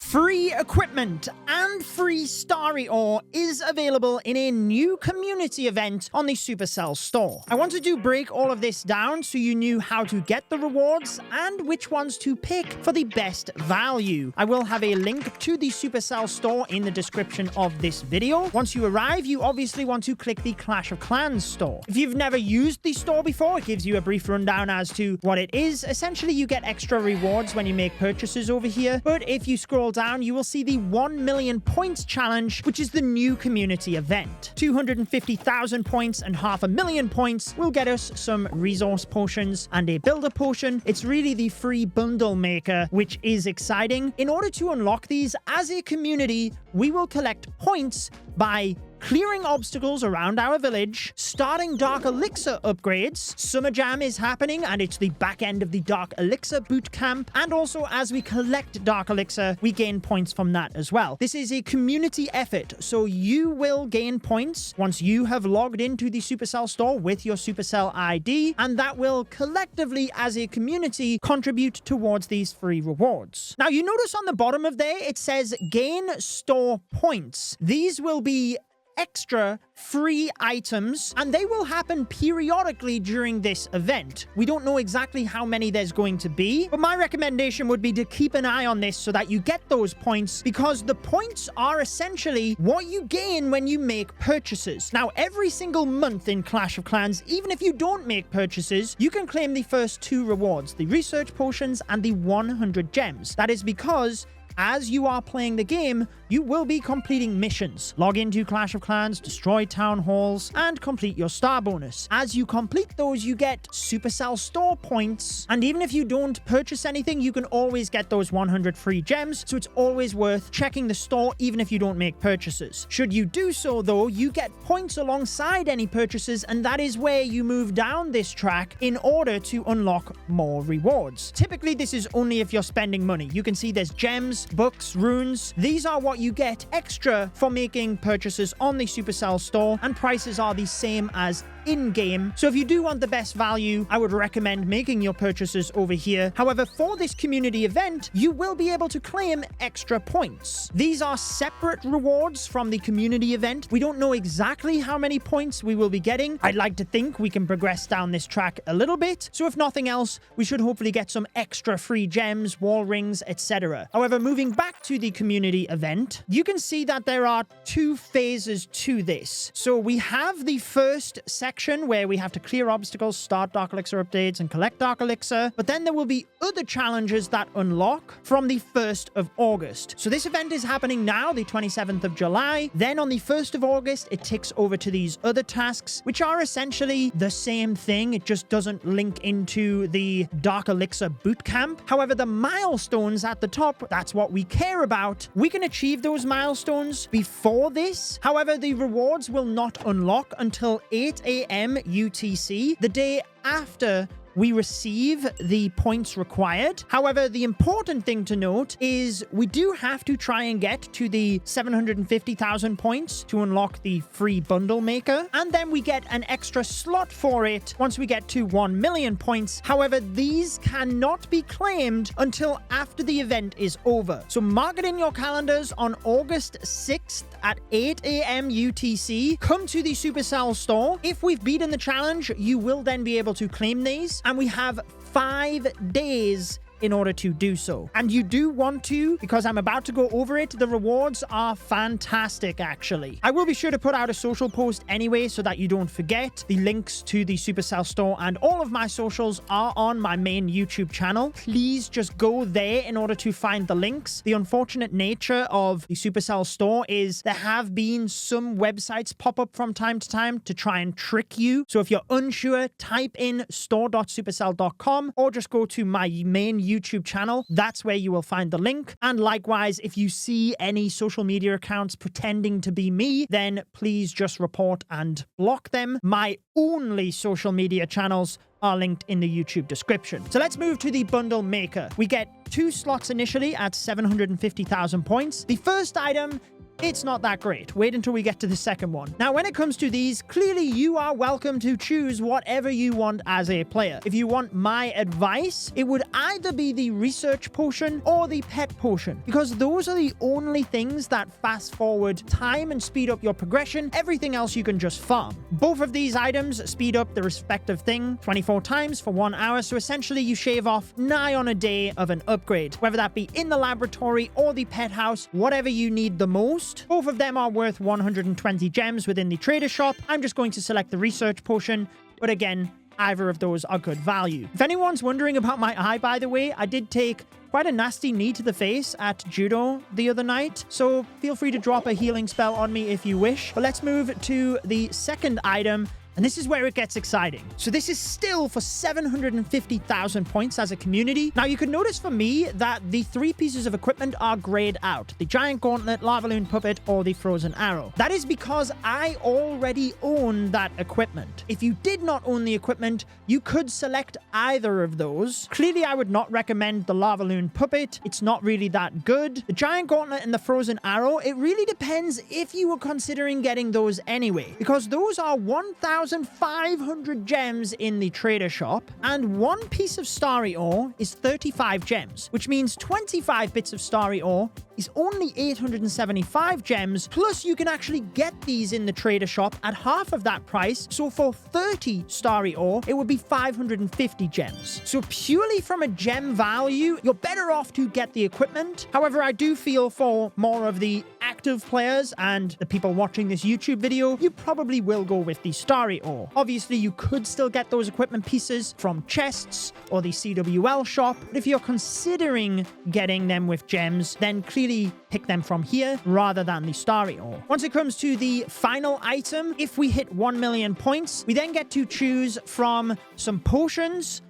Free equipment and free Starry ore is available in a new community event on the Supercell store. I wanted to break all of this down so you knew how to get the rewards and which ones to pick for the best value. I will have a link to the Supercell store in the description of this video. Once you arrive, you obviously want to click the Clash of Clans store. If you've never used the store before, it gives you a brief rundown as to what it is. Essentially, you get extra rewards when you make purchases over here, but if you scroll down, you will see the 1 million points challenge, which is the new community event. 250,000 points and 500,000 points will get us some resource potions and a builder potion. It's really the free bundle maker, which is exciting. In order to unlock these as a community, we will collect points by clearing obstacles around our village, starting Dark Elixir upgrades. Summer Jam is happening, and it's the back end of the Dark Elixir boot camp. And also, as we collect Dark Elixir, we gain points from that as well. This is a community effort, so you will gain points once you have logged into the Supercell store with your Supercell ID, and that will collectively, as a community, contribute towards these free rewards. Now, you notice on the bottom of there, it says gain store points. These will be extra free items, and they will happen periodically during this event. We don't know exactly how many there's going to be, but my recommendation would be to keep an eye on this so that you get those points, because the points are essentially what you gain when you make purchases. Now, every single month in Clash of Clans, even if you don't make purchases, you can claim the first two rewards, the research potions and the 100 gems. That is because as you are playing the game, you will be completing missions. Log into Clash of Clans, destroy town halls, and complete your star bonus. As you complete those, you get Supercell store points, and even if you don't purchase anything, you can always get those 100 free gems, so it's always worth checking the store even if you don't make purchases. Should you do so, though, you get points alongside any purchases, and that is where you move down this track in order to unlock more rewards. Typically, this is only if you're spending money. You can see there's gems, books, runes. These are what you get extra for making purchases on the Supercell store, and prices are the same as in-game. So if you do want the best value, I would recommend making your purchases over here. However, for this community event, you will be able to claim extra points. These are separate rewards from the community event. We don't know exactly how many points we will be getting. I'd like to think we can progress down this track a little bit. So if nothing else, we should hopefully get some extra free gems, wall rings, etc. However, moving back to the community event, you can see that there are two phases to this. So we have the first section where we have to clear obstacles, start Dark Elixir updates, and collect Dark Elixir. But then there will be other challenges that unlock from the 1st of August. So this event is happening now, the 27th of July. Then on the 1st of August, it ticks over to these other tasks, which are essentially the same thing. It just doesn't link into the Dark Elixir boot camp. However, the milestones at the top, that's what we care about. We can achieve those milestones before this. However, the rewards will not unlock until 8 a.m. UTC, the day after we receive the points required. However, the important thing to note is we do have to try and get to the 750,000 points to unlock the free bundle maker, and then we get an extra slot for it once we get to 1 million points. However, these cannot be claimed until after the event is over. So mark it in your calendars on August 6th at 8 a.m. UTC. Come to the Supercell store. If we've beaten the challenge, you will then be able to claim these, and we have 5 days in order to do so. And you do want to, because I'm about to go over it, the rewards are fantastic, actually. I will be sure to put out a social post anyway so that you don't forget. The links to the Supercell store and all of my socials are on my main YouTube channel. Please just go there in order to find the links. The unfortunate nature of the Supercell store is there have been some websites pop up from time to time to try and trick you. So if you're unsure, type in store.supercell.com or just go to my main YouTube channel. That's where you will find the link. And likewise, if you see any social media accounts pretending to be me, then please just report and block them. My only social media channels are linked in the YouTube description. So let's move to the bundle maker. We get 2 slots initially at 750,000 points. The first item it's not that great. Wait until we get to the second one. Now, when it comes to these, clearly you are welcome to choose whatever you want as a player. If you want my advice, it would either be the research potion or the pet potion, because those are the only things that fast forward time and speed up your progression. Everything else you can just farm. Both of these items speed up the respective thing 24 times for 1 hour, so essentially you shave off nigh on a day of an upgrade, whether that be in the laboratory or the pet house, whatever you need the most. Both of them are worth 120 gems within the trader shop. I'm just going to select the research potion, but again, either of those are good value. If anyone's wondering about my eye, by the way, I did take quite a nasty knee to the face at Judo the other night, so feel free to drop a healing spell on me if you wish. But let's move to the second item, and this is where it gets exciting. So this is still for 750,000 points as a community. Now, you can notice for me that the 3 pieces of equipment are grayed out: the giant gauntlet, lava loon puppet, or the frozen arrow. That is because I already own that equipment. If you did not own the equipment, you could select either of those. Clearly, I would not recommend the lava loon puppet. It's not really that good. The giant gauntlet and the frozen arrow, it really depends if you were considering getting those anyway, because those are 1,500 gems in the trader shop, and 1 piece of Starry ore is 35 gems, which means 25 bits of Starry ore is only 875 gems, plus you can actually get these in the trader shop at half of that price, so for 30 Starry ore, it would be 550 gems. So purely from a gem value, you're better off to get the equipment. However, I do feel for more of the active players and the people watching this YouTube video, you probably will go with the Starry ore. Obviously, you could still get those equipment pieces from chests or the CWL shop, but if you're considering getting them with gems, then clearly pick them from here rather than the Starry ore. Once it comes to the final item, if we hit 1 million points, we then get to choose from some potions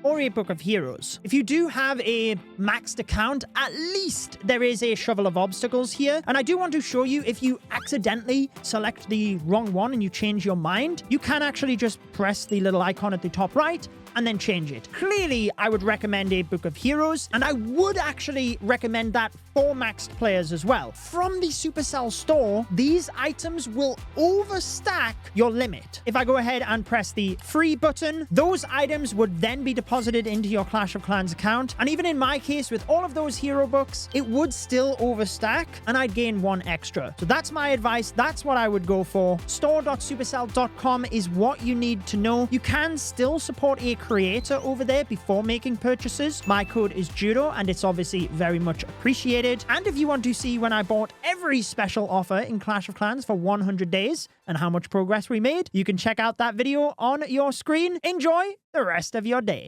or a Book of Heroes. If you do have a maxed account, at least there is a Shovel of Obstacles here. And I do want to show you, if you accidentally select the wrong one and you change your mind, you can actually just press the little icon at the top right and then change it. Clearly, I would recommend a Book of Heroes, and I would actually recommend that for maxed players as well. From the Supercell store, these items will overstack your limit. If I go ahead and press the free button, those items would then be deposited into your Clash of Clans account, and even in my case, with all of those hero books, it would still overstack, and I'd gain 1 extra. So that's my advice. That's what I would go for. Store.supercell.com is what you need to know. You can still support a creator over there before making purchases. My code is Judo, and it's obviously very much appreciated. And if you want to see when I bought every special offer in Clash of Clans for 100 days and how much progress we made, you can check out that video on your screen. Enjoy the rest of your day.